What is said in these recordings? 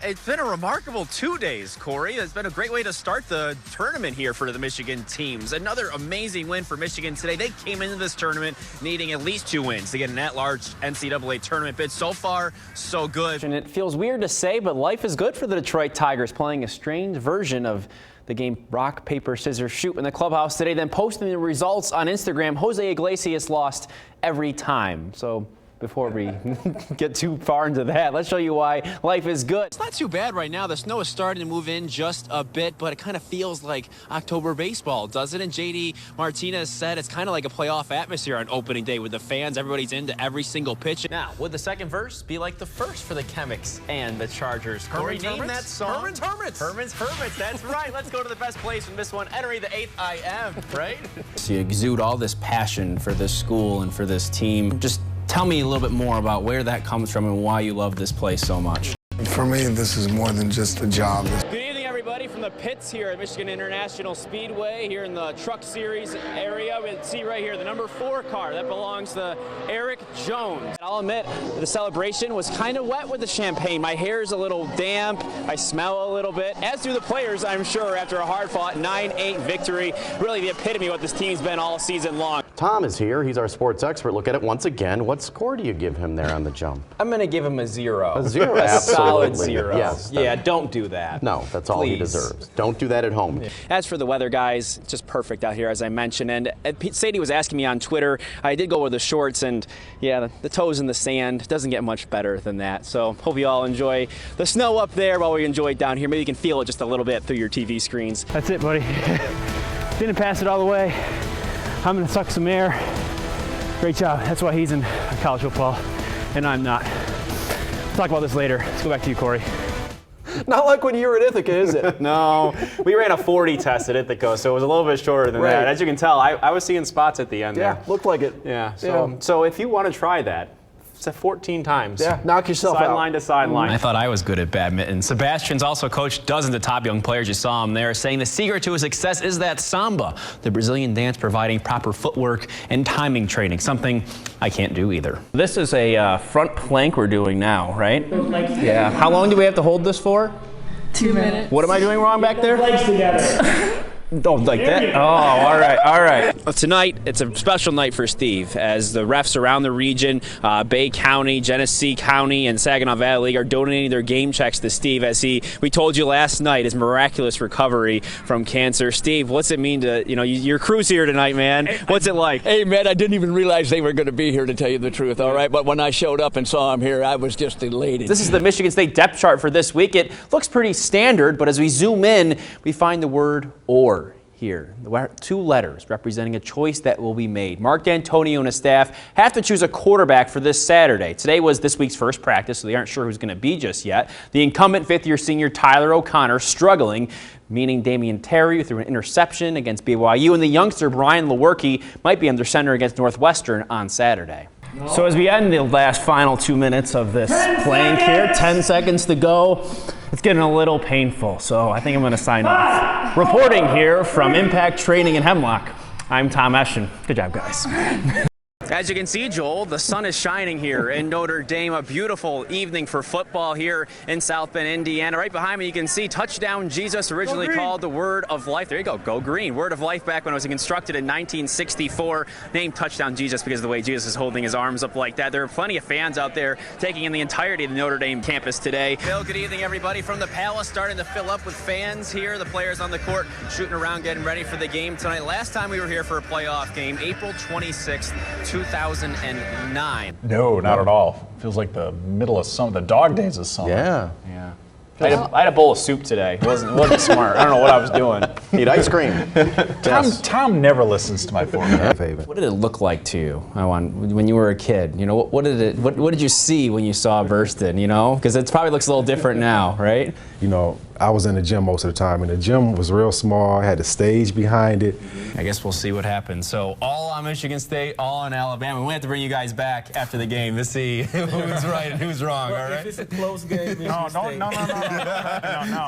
It's been a remarkable 2 days, Corey. It's been a great way to start the tournament here for the Michigan teams. Another amazing win for Michigan today. They came into this tournament needing at least 2 wins to get an at-large NCAA tournament bid. So far, so good. And it feels weird to say, but life is good for the Detroit Tigers, playing a strange version of the game rock, paper, scissors, shoot in the clubhouse today, then posting the results on Instagram. Jose Iglesias lost every time. So before we get too far into that, let's show you why life is good. It's not too bad right now. The snow is starting to move in just a bit, but it kind of feels like October baseball, doesn't it? JD Martinez said it's kind of like a playoff atmosphere on opening day with the fans. Everybody's into every single pitch. Now, would the second verse be like the first for the Chemics and the Chargers? Corey, name that song. Herman's Hermits. Herman's Hermits, that's right. Let's go to the best place in this one. Entering the 8th IM, right? So you exude all this passion for this school and for this team. Just tell me a little bit more about where that comes from and why you love this place so much. For me, this is more than just a job. Good evening, everybody, from the pits here at Michigan International Speedway, here in the Truck Series area. We see right here the number 4 car. That belongs to Eric Jones. I'll admit, the celebration was kind of wet with the champagne. My hair is a little damp. I smell a little bit, as do the players, I'm sure, after a hard-fought 9-8 victory. Really the epitome of what this team's been all season long. Tom is here. He's our sports expert. Look at it once again. What score do you give him there on the jump? I'm going to give him a 0. A 0? A solid Absolutely. 0. Yes. Yeah, don't do that. No, that's all he deserves. Don't do that at home. As for the weather, guys, it's just perfect out here, as I mentioned. And Pete Sadie was asking me on Twitter. I did go with the shorts, and yeah, the toes in the sand doesn't get much better than that. So hope you all enjoy the snow up there while we enjoy it down here. Maybe you can feel it just a little bit through your TV screens. That's it, buddy. Didn't pass it all the way. I'm gonna suck some air. Great job. That's why he's in college football, and I'm not. We'll talk about this later. Let's go back to you, Corey. Not like when you were at Ithaca, is it? No, we ran a 40 test at Ithaca, so it was a little bit shorter than that. As you can tell, I was seeing spots at the end there. Yeah, looked like it. Yeah, so if you want to try that, it's 14 times. Yeah, knock yourself out. Sideline to sideline. I thought I was good at badminton. Sebastian's also coached dozens of top young players. You saw him there, saying the secret to his success is that samba, the Brazilian dance providing proper footwork and timing training, something I can't do either. This is a front plank we're doing now, right? Yeah. How long do we have to hold this for? 2 minutes. What am I doing wrong back there? Legs together. Don't like that. Oh, all right, all right. Well, tonight, it's a special night for Steve, as the refs around the region, Bay County, Genesee County, and Saginaw Valley League are donating their game checks to Steve, as we told you last night, his miraculous recovery from cancer. Steve, what's it mean to, your crew's here tonight, man. What's it like? Hey, man, I didn't even realize they were going to be here, to tell you the truth, all right? But when I showed up and saw them here, I was just elated. This is the Michigan State depth chart for this week. It looks pretty standard, but as we zoom in, we find the word "or" here. 2 letters representing a choice that will be made. Mark D'Antonio and his staff have to choose a quarterback for this Saturday. Today was this week's first practice, so they aren't sure who's going to be just yet. The incumbent 5th-year senior Tyler O'Connor struggling, meaning Damian Terry threw an interception against BYU, and the youngster Brian Lewerke might be under center against Northwestern on Saturday. So as we end the final 2 minutes of this playing here, 10 seconds to go, it's getting a little painful, so I think I'm going to sign off. Reporting here from Impact Training in Hemlock, I'm Tom Eschen. Good job, guys. As you can see, Joel, the sun is shining here in Notre Dame. A beautiful evening for football here in South Bend, Indiana. Right behind me, you can see Touchdown Jesus, originally called the Word of Life. There you go, go green. Word of Life back when it was constructed in 1964. Named Touchdown Jesus because of the way Jesus is holding his arms up like that. There are plenty of fans out there taking in the entirety of the Notre Dame campus today. Bill, good evening, everybody. From the Palace, starting to fill up with fans here. The players on the court shooting around, getting ready for the game tonight. Last time we were here for a playoff game, April 26th, 2009. No, not at all. Feels like the middle of summer, the dog days of summer. Yeah. Yeah. I had a bowl of soup today. It wasn't smart. I don't know what I was doing. Eat ice cream. Tom never listens to my format. What did it look like to you, when you were a kid? What did you see when you saw Burston? Because it probably looks a little different now, right? I was in the gym most of the time, and the gym was real small. I had the stage behind it. I guess we'll see what happens. So all on Michigan State, all on Alabama. We have to bring you guys back after the game to see who's right and who's wrong, all right? If it's a close game, No.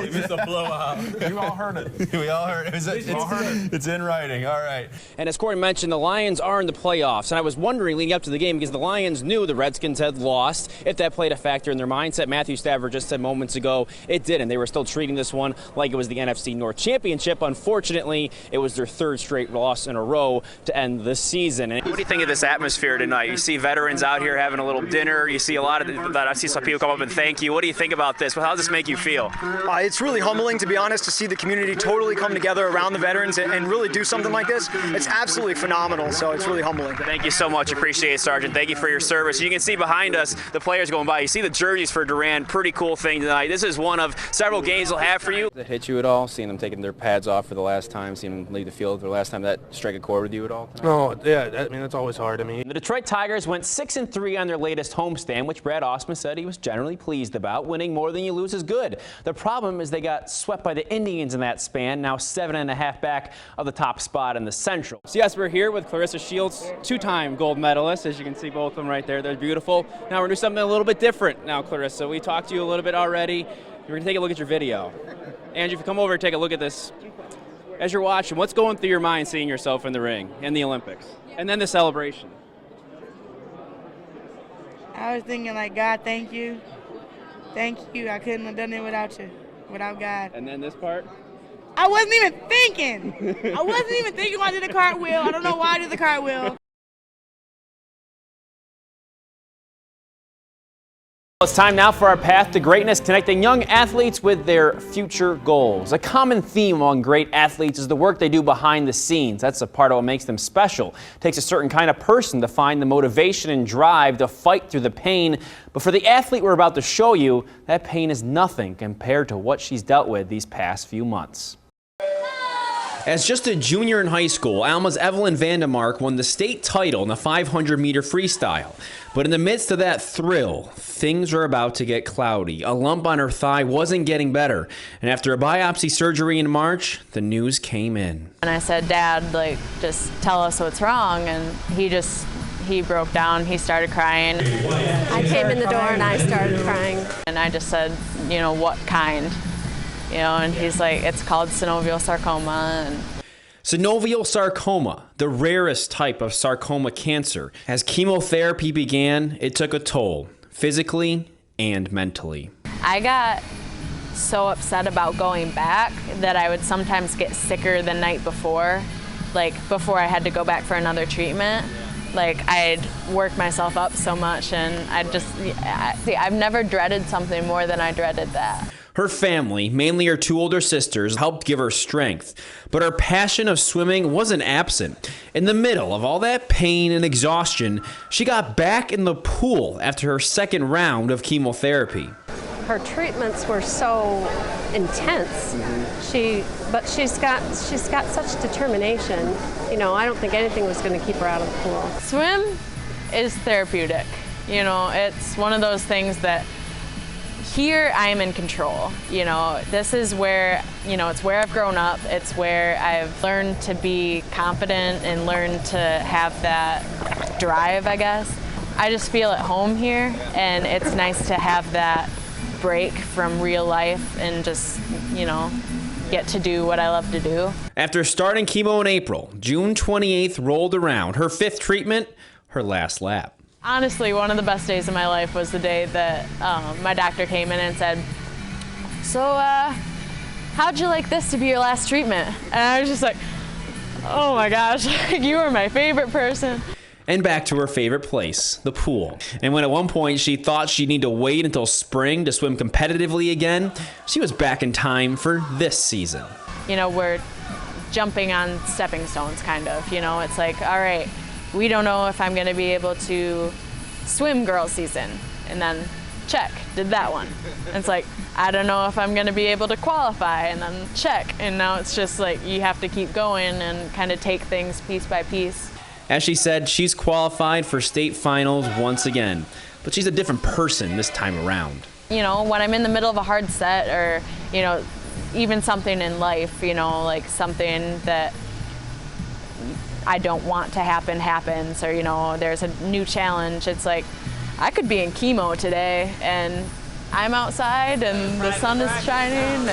If it's a blowout. You all heard it. We all heard it. It's in writing, all right. And as Corey mentioned, the Lions are in the playoffs. And I was wondering leading up to the game because the Lions knew the Redskins had lost, if that played a factor in their mindset. Matthew Stafford just said moments ago it didn't. They were still treating this one like it was the NFC North Championship. Unfortunately, it was their third straight loss in a row to end the season. And what do you think of this atmosphere tonight? You see veterans out here having a little dinner. You see a lot of that. I see some people come up and thank you. What do you think about this? How does this make you feel? It's really humbling, to be honest, to see the community totally come together around the veterans and really do something like this. It's absolutely phenomenal, so it's really humbling. Thank you so much. Appreciate it, Sergeant. Thank you for your service. You can see behind us the players going by. You see the jerseys for Durant. Pretty cool thing tonight. This is one of several games they'll have for you. Did it hit you at all, seeing them taking their pads off for the last time, seeing them leave the field for the last time? That strike a chord with you at all? No, yeah, I mean, that's always hard. I mean, The Detroit Tigers went 6-3 on their latest homestand, which Brad Osmus said he was generally pleased about. Winning more than you lose is good. The problem is they got swept by the Indians in that span, now 7.5 back of the top spot in the Central. So yes, we're here with Clarissa Shields, two-time gold medalist. As you can see, both of them right there. They're beautiful. Now we're going to do something a little bit different now, Clarissa. We talked to you a little bit already. We're going to take a look at your video. Andrew, if you come over and take a look at this. As you're watching, what's going through your mind seeing yourself in the ring in the Olympics? And then the celebration. I was thinking, like, God, thank you. Thank you. I couldn't have done it without you, without God. And then this part? I wasn't even thinking. I wasn't even thinking when I did the cartwheel. I don't know why I did the cartwheel. It's time now for our Path to Greatness, connecting young athletes with their future goals. A common theme among great athletes is the work they do behind the scenes. That's a part of what makes them special. It takes a certain kind of person to find the motivation and drive to fight through the pain. But for the athlete we're about to show you, that pain is nothing compared to what she's dealt with these past few months. As just a junior in high school, Alma's Evelyn Vandemark won the state title in the 500-meter freestyle. But in the midst of that thrill, things were about to get cloudy. A lump on her thigh wasn't getting better. And after a biopsy surgery in March, the news came in. And I said, Dad, like, just tell us what's wrong. And he broke down. He started crying. I came in the door and I started crying. And I just said, you know, what kind? You know, and he's like, it's called synovial sarcoma. Synovial sarcoma, the rarest type of sarcoma cancer. As chemotherapy began, it took a toll, physically and mentally. I got so upset about going back that I would sometimes get sicker the night before, like before I had to go back for another treatment. Like, I'd work myself up so much, and I've never dreaded something more than I dreaded that. Her family, mainly her two older sisters, helped give her strength. But her passion of swimming wasn't absent. In the middle of all that pain and exhaustion, she got back in the pool after her second round of chemotherapy. Her treatments were so intense. But she's got such determination. You know, I don't think anything was going to keep her out of the pool. Swim is therapeutic. You know, it's one of those things that here I am in control. You know, this is where, you know, it's where I've grown up. It's where I've learned to be confident and learned to have that drive, I guess. I just feel at home here, and it's nice to have that break from real life and just, you know, get to do what I love to do. After starting chemo in April, June 28th rolled around. Her fifth treatment, her last lap. Honestly, one of the best days of my life was the day that my doctor came in and said, so how'd you like this to be your last treatment? And I was just like, oh my gosh, you are my favorite person. And back to her favorite place, the pool. And when at one point she thought she'd need to wait until spring to swim competitively again, she was back in time for this season. You know, we're jumping on stepping stones, kind of. You know, it's like, all right, we don't know if I'm going to be able to swim girls season. And then check, did that one. And it's like, I don't know if I'm going to be able to qualify, and then check. And now it's just like you have to keep going and kind of take things piece by piece. As she said, she's qualified for state finals once again, but she's a different person this time around. You know, when I'm in the middle of a hard set or, you know, even something in life, you know, like something that I don't want to happen happens, or, you know, there's a new challenge. It's like, I could be in chemo today and I'm outside and the sun is shining.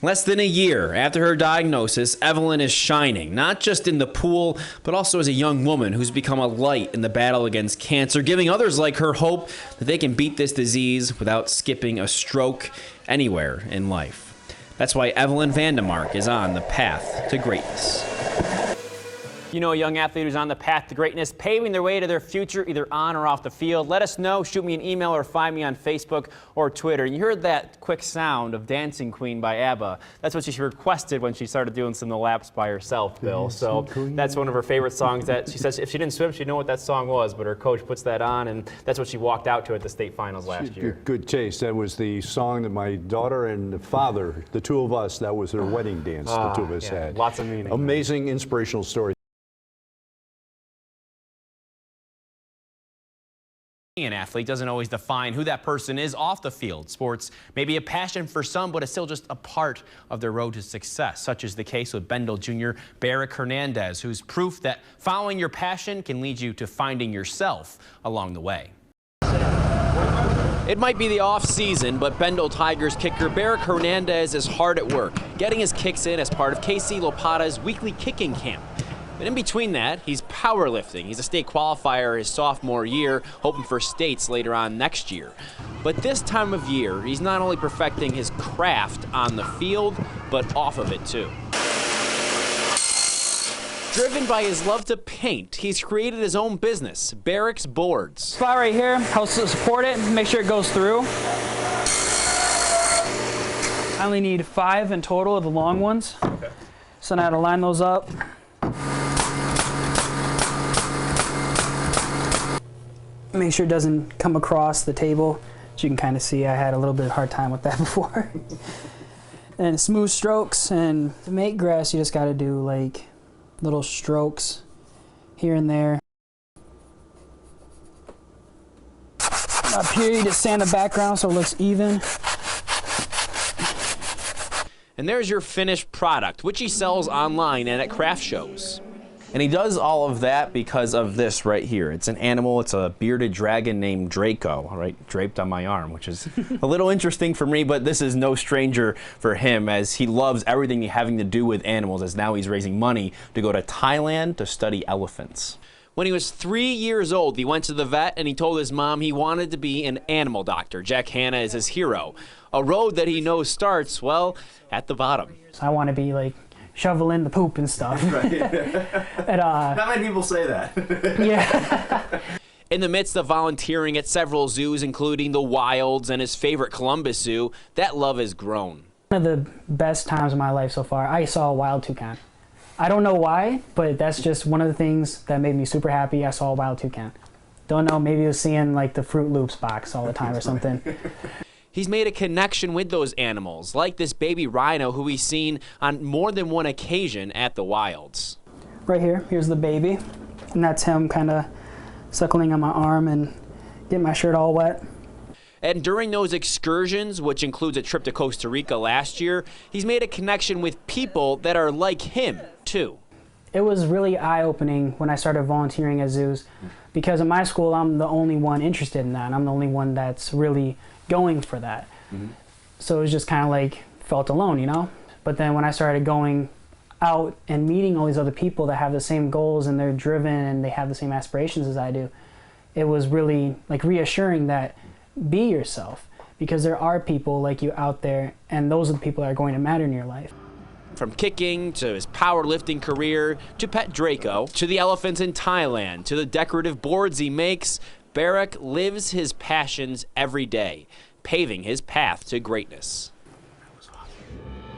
Less than a year after her diagnosis, Evelyn is shining, not just in the pool, but also as a young woman who's become a light in the battle against cancer, giving others like her hope that they can beat this disease without skipping a stroke anywhere in life. That's why Evelyn Vandemark is on the path to greatness. You know a young athlete who's on the path to greatness, paving their way to their future either on or off the field. Let us know. Shoot me an email or find me on Facebook or Twitter. You heard that quick sound of Dancing Queen by ABBA. That's what she requested when she started doing some of the laps by herself, Bill. So that's one of her favorite songs that she says if she didn't swim, she'd know what that song was, but her coach puts that on, and that's what she walked out to at the state finals last year. Good taste. That was the song that my daughter and father, the two of us, that was their wedding dance the two of us had. Lots of meaning. Amazing, inspirational story. An athlete doesn't always define who that person is off the field. Sports may be a passion for some, but it's still just a part of their road to success. Such is the case with Bendel Jr. Barrick Hernandez, who's proof that following your passion can lead you to finding yourself along the way. It might be the off season, but Bendel Tigers kicker Barrick Hernandez is hard at work, getting his kicks in as part of KC Lopata's weekly kicking camp. And in between that, he's powerlifting. He's a state qualifier his sophomore year, hoping for states later on next year. But this time of year, he's not only perfecting his craft on the field, but off of it too. Driven by his love to paint, he's created his own business, Barrick's Boards. Spot right here helps to support it, make sure it goes through. I only need 5 in total of the long ones. Okay. So now to line those up. Make sure it doesn't come across the table. As you can kind of see, I had a little bit of a hard time with that before. And smooth strokes, and to make grass, you just got to do like little strokes here and there. Up here, you just sand the background so it looks even. And there's your finished product, which he sells online and at craft shows. And he does all of that because of this right here. It's an animal, it's a bearded dragon named Draco, right, draped on my arm, which is a little interesting for me, but this is no stranger for him as he loves everything having to do with animals, as now he's raising money to go to Thailand to study elephants. When he was 3 years old, he went to the vet and he told his mom he wanted to be an animal doctor. Jack Hanna is his hero. A road that he knows starts, well, at the bottom. I want to be like shoveling the poop and stuff. Right. And, not many people say that. Yeah. In the midst of volunteering at several zoos, including the Wilds and his favorite Columbus Zoo, that love has grown. One of the best times of my life so far, I saw a wild toucan. I don't know why, but that's just one of the things that made me super happy. I saw a wild toucan. Don't know, maybe it was seeing like the Fruit Loops box all the time or something. He's made a connection with those animals, like this baby rhino who he's seen on more than one occasion at the Wilds. Right here, here's the baby, and that's him kind of suckling on my arm and getting my shirt all wet. And during those excursions, which includes a trip to Costa Rica last year, he's made a connection with people that are like him, too. It was really eye-opening when I started volunteering at zoos, because in my school, I'm the only one interested in that, and I'm the only one that's really going for that. So it was just kind of like, felt alone, you know? But then when I started going out and meeting all these other people that have the same goals and they're driven and they have the same aspirations as I do, it was really like reassuring that be yourself, because there are people like you out there, and those are the people that are going to matter in your life. From kicking to his powerlifting career to pet Draco to the elephants in Thailand to the decorative boards he makes, Barrick lives his passions every day, paving his path to greatness.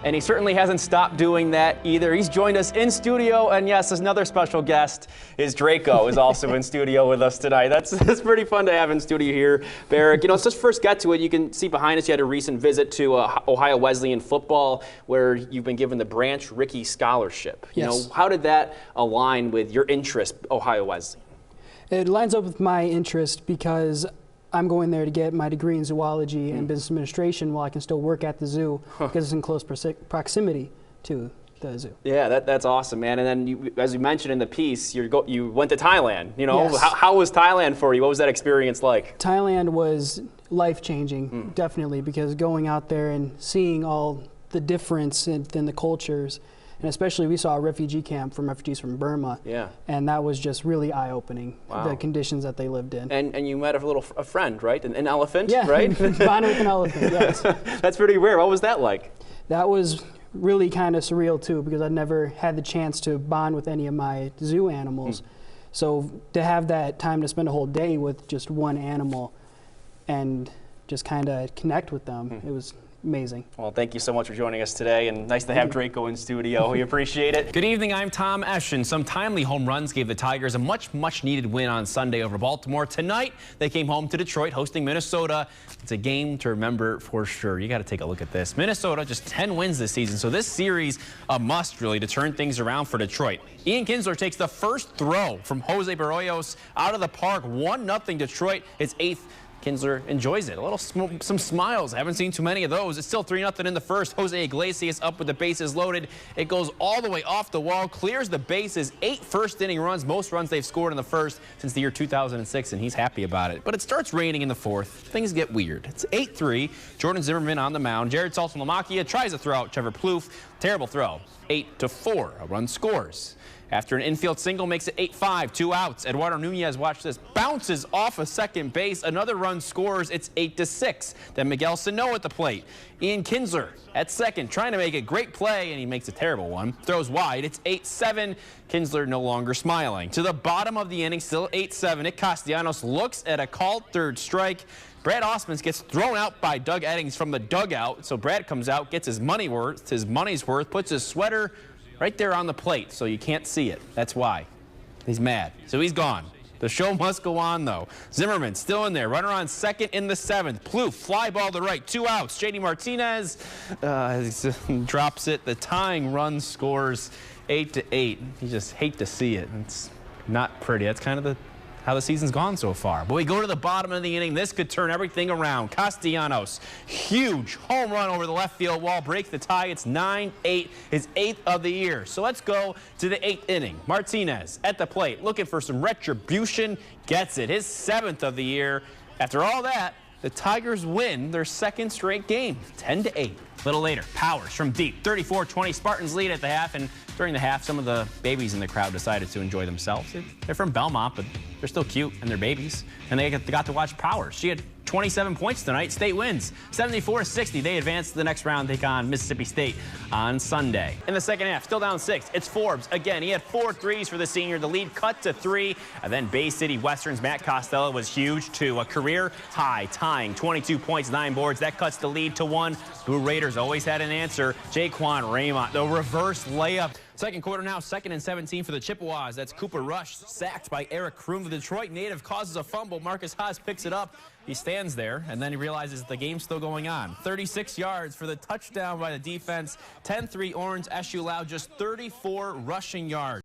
And he certainly hasn't stopped doing that either. He's joined us in studio, and yes, another special guest is Draco, is also in studio with us tonight. That's pretty fun to have in studio here, Barrick. You know, let's just first get to it. You can see behind us you had a recent visit to Ohio Wesleyan football, where you've been given the Branch Rickey Scholarship. You know, how did that align with your interest, Ohio Wesleyan? It lines up with my interest because I'm going there to get my degree in zoology and business administration while I can still work at the zoo because it's in close proximity to the zoo. Yeah, that's awesome, man. And then, you, as you mentioned in the piece, you went to Thailand. You know, Yes. how was Thailand for you? What was that experience like? Thailand was life-changing, definitely, because going out there and seeing all the difference in the cultures, and especially we saw a refugee camp from refugees from Burma. Yeah. And that was just really eye-opening, the conditions that they lived in. And you met a friend, right? An elephant, Yeah, right? bonded with an elephant, yes. That's pretty weird. What was that like? That was really kind of surreal too, because I'd never had the chance to bond with any of my zoo animals. So to have that time to spend a whole day with just one animal and just kind of connect with them, it was amazing. Well, thank you so much for joining us today, and nice to have Draco in studio. We appreciate it. Good evening, I'm Tom Eschen. Some timely home runs gave the Tigers a much needed win on Sunday over Baltimore. Tonight, they came home to Detroit hosting Minnesota. It's a game to remember for sure. You got to take a look at this. Minnesota just 10 wins this season, so this series a must really to turn things around for Detroit. Ian Kinsler takes the first throw from Jose Barrios out of the park. 1-0 Detroit. It's 8th. Kinsler enjoys it. Some smiles. I haven't seen too many of those. It's still 3-0 in the first. Jose Iglesias up with the bases loaded. It goes all the way off the wall, clears the bases. 8 first-inning runs, most runs they've scored in the first since the year 2006, and he's happy about it. But it starts raining in the fourth. Things get weird. It's 8-3. Jordan Zimmerman on the mound. Jared Salton-Lamakia tries to throw out Trevor Plouffe. Terrible throw. 8-4. A run scores. After an infield single makes it 8-5, 2 outs. Eduardo Nunez, watch this, bounces off of second base. Another run scores. It's 8-6. Then Miguel Sano at the plate. Ian Kinsler at second, trying to make a great play, and he makes a terrible one. Throws wide. It's 8-7. Kinsler no longer smiling. To the bottom of the inning, still 8-7. Nick Castellanos looks at a called third strike. Brad Osmonds gets thrown out by Doug Eddings from the dugout. So Brad comes out, gets his money's worth, puts his sweater right there on the plate, so you can't see it. That's why. He's mad. So he's gone. The show must go on, though. Zimmerman still in there. Runner on second in the 7th. Plouffe, fly ball to right. 2 outs. JD Martinez drops it. The tying run scores 8-8. You just hate to see it. It's not pretty. That's kind of how the season's gone so far. But we go to the bottom of the inning. This could turn everything around. Castellanos, huge home run over the left field wall, breaks the tie. It's 9-8, his 8th of the year. So let's go to the 8th inning. Martinez at the plate, looking for some retribution, gets it. His 7th of the year. After all that, the Tigers win their 2nd straight game, 10-8. A little later, Powers from deep, 34-20. Spartans lead at the half, and during the half, some of the babies in the crowd decided to enjoy themselves. They're from Belmont, but they're still cute, and they're babies. And they got to watch Powers. She had 27 points tonight. State wins 74-60. They advance to the next round, take on Mississippi State on Sunday. In the second half, still down 6. It's Forbes again. He had 4 threes for the senior. The lead cut to 3. And then Bay City Western's Matt Costello was huge too. A career high, tying 22 points, 9 boards. That cuts the lead to 1. Blue Raiders always had an answer. Jaquan Raymond, the reverse layup. Second quarter now, 2nd and 17 for the Chippewas. That's Cooper Rush, sacked by Eric Kroom. The Detroit native causes a fumble. Marcus Haas picks it up. He stands there, and then he realizes the game's still going on. 36 yards for the touchdown by the defense. 10-3 Orange. SU allowed just 34 rushing yards.